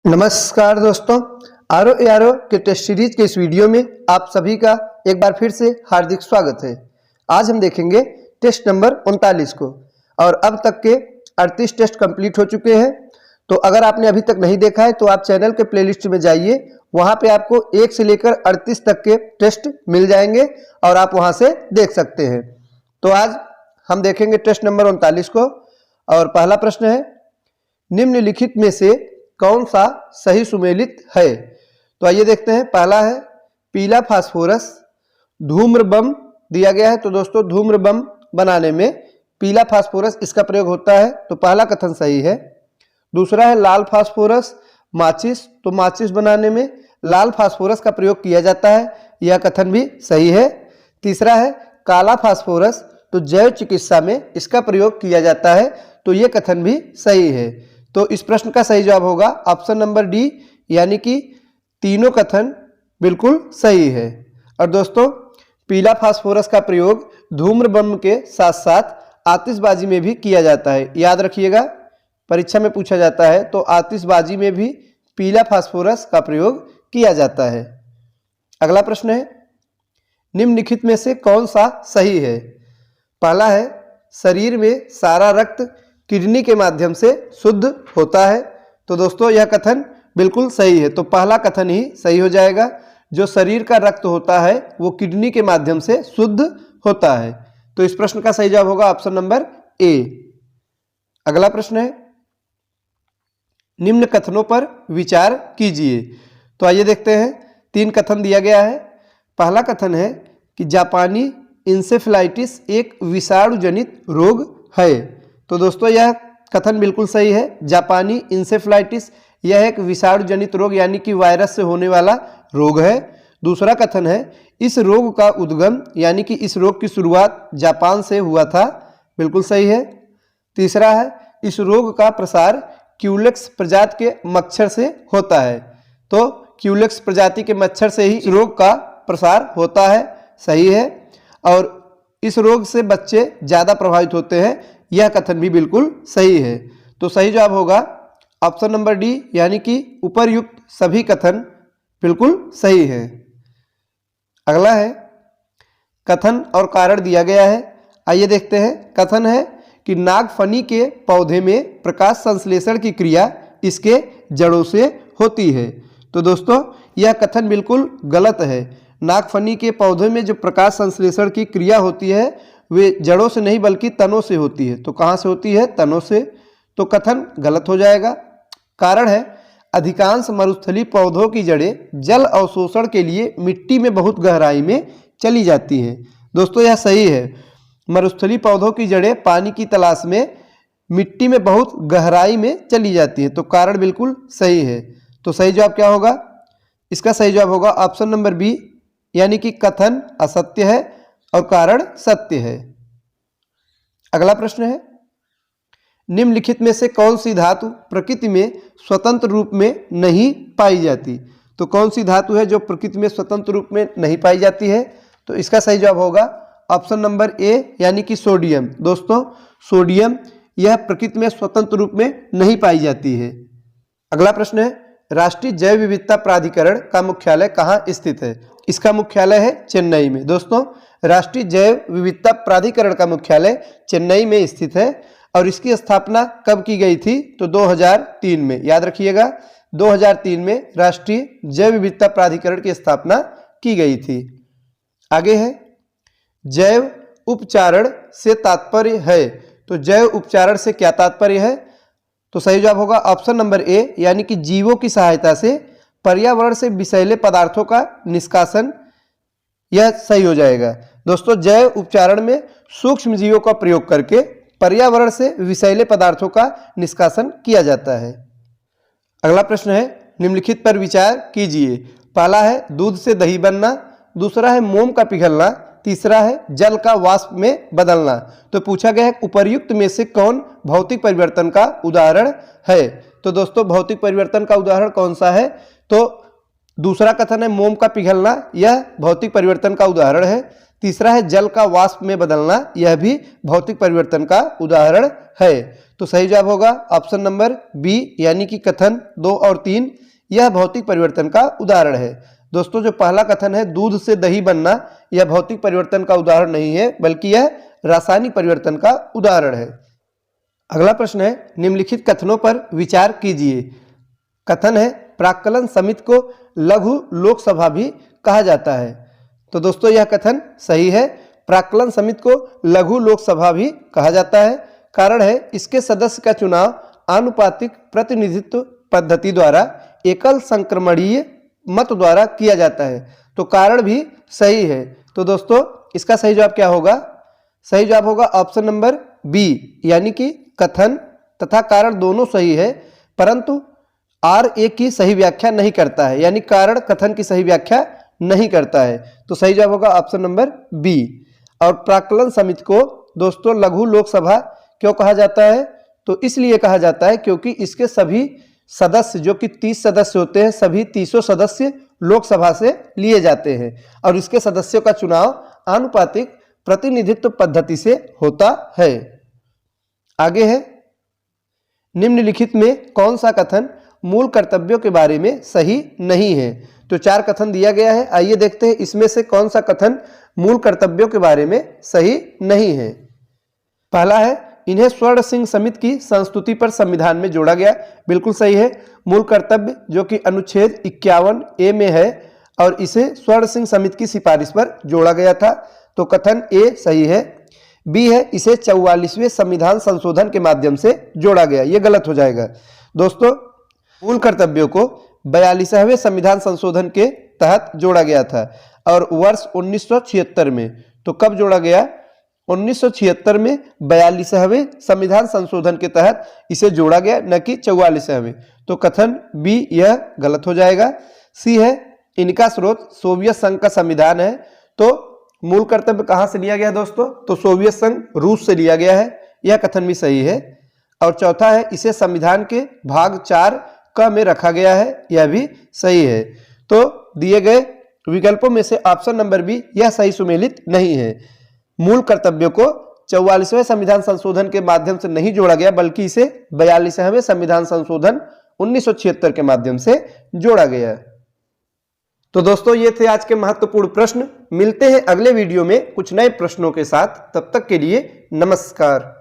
नमस्कार दोस्तों, आरो यारो के टेस्ट सीरीज के इस वीडियो में आप सभी का एक बार फिर से हार्दिक स्वागत है। आज हम देखेंगे टेस्ट नंबर 39 को और अब तक के 38 टेस्ट कंप्लीट हो चुके हैं। तो अगर आपने अभी तक नहीं देखा है तो आप चैनल के प्लेलिस्ट में जाइए, वहां पे आपको 1 से लेकर 38 तक के टेस्ट मिल जाएंगे और आप वहां से देख सकते हैं। तो आज हम देखेंगे टेस्ट नंबर 39 को और पहला प्रश्न है, निम्नलिखित में से कौन सा सही सुमेलित है। तो आइए देखते हैं। पहला है पीला फास्फोरस, धूम्र बम दिया गया है। तो दोस्तों धूम्र बम बनाने में पीला फास्फोरस इसका प्रयोग होता है, तो पहला कथन सही है। दूसरा है लाल फास्फोरस, माचिस, तो माचिस बनाने में लाल फास्फोरस का प्रयोग किया जाता है, यह कथन भी सही है। तीसरा है काला फास्फोरस, तो जैव चिकित्सा में इसका प्रयोग किया जाता है, तो यह कथन भी सही है। तो इस प्रश्न का सही जवाब होगा ऑप्शन नंबर डी, यानी कि तीनों कथन बिल्कुल सही है। और दोस्तों पीला फास्फोरस का प्रयोग धूम्र बम के साथ साथ आतिशबाजी में भी किया जाता है। याद रखिएगा, परीक्षा में पूछा जाता है तो आतिशबाजी में भी पीला फास्फोरस का प्रयोग किया जाता है। अगला प्रश्न है, निम्नलिखित में से कौन सा सही है। पहला है शरीर में सारा रक्त किडनी के माध्यम से शुद्ध होता है। तो दोस्तों यह कथन बिल्कुल सही है, तो पहला कथन ही सही हो जाएगा। जो शरीर का रक्त होता है वो किडनी के माध्यम से शुद्ध होता है। तो इस प्रश्न का सही जवाब होगा ऑप्शन नंबर ए। अगला प्रश्न है, निम्न कथनों पर विचार कीजिए। तो आइए देखते हैं। 3 कथन दिया गया है। पहला कथन है कि जापानी इंसेफ्लाइटिस एक विषाणु जनित रोग है। तो दोस्तों यह कथन बिल्कुल सही है। जापानी इंसेफ्लाइटिस यह एक विषाणु जनित रोग यानी कि वायरस से होने वाला रोग है। दूसरा कथन है इस रोग का उद्गम यानी कि इस रोग की शुरुआत जापान से हुआ था, बिल्कुल सही है। तीसरा है इस रोग का प्रसार क्यूलेक्स प्रजाति के मच्छर से होता है, तो क्यूलेक्स प्रजाति के मच्छर से ही इस रोग का प्रसार होता है, सही है। और इस रोग से बच्चे ज़्यादा प्रभावित होते हैं, यह कथन भी बिल्कुल सही है। तो सही जवाब होगा ऑप्शन नंबर डी, यानी कि उपरयुक्त सभी कथन बिल्कुल सही है। अगला है कथन और कारण दिया गया है। आइए देखते हैं। कथन है कि नागफनी के पौधे में प्रकाश संश्लेषण की क्रिया इसके जड़ों से होती है। तो दोस्तों यह कथन बिल्कुल गलत है। नागफनी के पौधे में जो प्रकाश संश्लेषण की क्रिया होती है वे जड़ों से नहीं बल्कि तनों से होती है। तो कहाँ से होती है? तनों से। तो कथन गलत हो जाएगा। कारण है अधिकांश मरुस्थलीय पौधों की जड़ें जल अवशोषण के लिए मिट्टी में बहुत गहराई में चली जाती हैं। दोस्तों यह सही है। मरुस्थलीय पौधों की जड़ें पानी की तलाश में मिट्टी में बहुत गहराई में चली जाती हैं। तो कारण बिल्कुल सही है। तो सही जवाब क्या होगा? इसका सही जवाब होगा ऑप्शन नंबर बी, यानी कि कथन असत्य है और कारण सत्य है। अगला प्रश्न है, निम्नलिखित में से कौन सी धातु प्रकृति में स्वतंत्र रूप में नहीं पाई जाती। तो कौन सी धातु है जो प्रकृति में स्वतंत्र रूप में नहीं पाई जाती है? तो इसका सही जवाब होगा ऑप्शन नंबर ए, यानी कि सोडियम। दोस्तों सोडियम यह प्रकृति में स्वतंत्र रूप में नहीं पाई जाती है। अगला प्रश्न है, राष्ट्रीय जैव विविधता प्राधिकरण का मुख्यालय कहाँ स्थित है। इसका मुख्यालय है चेन्नई में। दोस्तों राष्ट्रीय जैव विविधता प्राधिकरण का मुख्यालय चेन्नई में स्थित है और इसकी स्थापना कब की गई थी? तो 2003 में। याद रखिएगा 2003 में राष्ट्रीय जैव विविधता प्राधिकरण की स्थापना की गई थी। आगे है जैव उपचारण से तात्पर्य है। तो जैव उपचारण से क्या तात्पर्य है? तो सही जवाब होगा ऑप्शन नंबर ए, यानी कि जीवों की सहायता से पर्यावरण से विषैले पदार्थों का निष्कासन, यह सही हो जाएगा। दोस्तों जैव उपचारण में सूक्ष्म जीवों का प्रयोग करके पर्यावरण से विषैले पदार्थों का निष्कासन किया जाता है। अगला प्रश्न है, निम्नलिखित पर विचार कीजिए। पहला है दूध से दही बनना, दूसरा है मोम का पिघलना, तीसरा है जल का वाष्प में बदलना। तो पूछा गया है उपर्युक्त में से कौन भौतिक परिवर्तन का उदाहरण है। तो दोस्तों भौतिक परिवर्तन का उदाहरण कौन सा है? तो दूसरा कथन है मोम का पिघलना, यह भौतिक परिवर्तन का उदाहरण है। तीसरा है जल का वाष्प में बदलना, यह भी भौतिक परिवर्तन का उदाहरण है। तो सही जवाब होगा ऑप्शन नंबर बी, यानी कि कथन 2 और 3 यह भौतिक परिवर्तन का उदाहरण है। दोस्तों जो पहला कथन है दूध से दही बनना, यह भौतिक परिवर्तन का उदाहरण नहीं है, बल्कि यह रासायनिक परिवर्तन का उदाहरण है। अगला प्रश्न है, निम्नलिखित कथनों पर विचार कीजिए। कथन है, प्राक्कलन समिति को लघु लोकसभा भी कहा जाता है। तो दोस्तों यह कथन सही है, प्राक्कलन समिति को लघु लोकसभा भी कहा जाता है। कारण है, इसके सदस्य का चुनाव आनुपातिक प्रतिनिधित्व पद्धति द्वारा एकल संक्रमणीय मत द्वारा किया जाता है। तो कारण भी सही है। तो दोस्तों इसका सही जवाब क्या होगा? सही जवाब होगा ऑप्शन नंबर बी, यानी कि कथन तथा कारण दोनों सही है, परंतु RA की सही व्याख्या नहीं करता है, यानी कारण कथन की सही व्याख्या नहीं करता है। तो सही जवाब होगा ऑप्शन नंबर बी। और प्राक्कलन समिति को दोस्तों लघु लोकसभा क्यों कहा जाता है? तो इसलिए कहा जाता है क्योंकि इसके सभी सदस्य जो कि 30 सदस्य होते हैं, सभी 30 सदस्य लोकसभा से लिए जाते हैं और इसके सदस्यों का चुनाव आनुपातिक प्रतिनिधित्व पद्धति से होता है। आगे है, निम्नलिखित में कौन सा कथन मूल कर्तव्यों के बारे में सही नहीं है? तो 4 कथन दिया गया है, आइए देखते हैं इसमें से कौन सा कथन मूल कर्तव्यों के बारे में सही नहीं है। पहला है, इन्हें स्वर्ण सिंह समिति की संस्तुति पर संविधान में जोड़ा गया। बिल्कुल सही है। मूल कर्तव्य जो कि अनुच्छेद 51A में है और इसे स्वर्ण सिंह समिति की सिफारिश पर जोड़ा गया था। तो कथन ए सही है। बी है, इसे 44वें संविधान संशोधन के माध्यम से जोड़ा गया, ये गलत हो जाएगा। दोस्तों मूल कर्तव्यों को 42वें संविधान संशोधन के तहत जोड़ा गया था और वर्ष 1976 में। तो कब जोड़ा गया? 1976 में 42वें संविधान संशोधन के तहत इसे जोड़ा गया, न कि 44वें। तो कथन बी यह गलत हो जाएगा। सी है, इनका स्रोत सोवियत संघ का संविधान है। तो मूल कर्तव्य कहाँ से लिया गया दोस्तों? तो सोवियत संघ रूस से लिया गया है, यह कथन भी सही है। और चौथा है, इसे संविधान के भाग 4 क में रखा गया है, यह भी सही है। तो दिए गए विकल्पों में से ऑप्शन नंबर बी यह सही सुमेलित नहीं है। मूल कर्तव्यों को 44वें संविधान संशोधन के माध्यम से नहीं जोड़ा गया, बल्कि इसे 42वें संविधान संशोधन 1976 के माध्यम से जोड़ा गया। तो दोस्तों ये थे आज के महत्वपूर्ण प्रश्न। मिलते हैं अगले वीडियो में कुछ नए प्रश्नों के साथ। तब तक के लिए नमस्कार।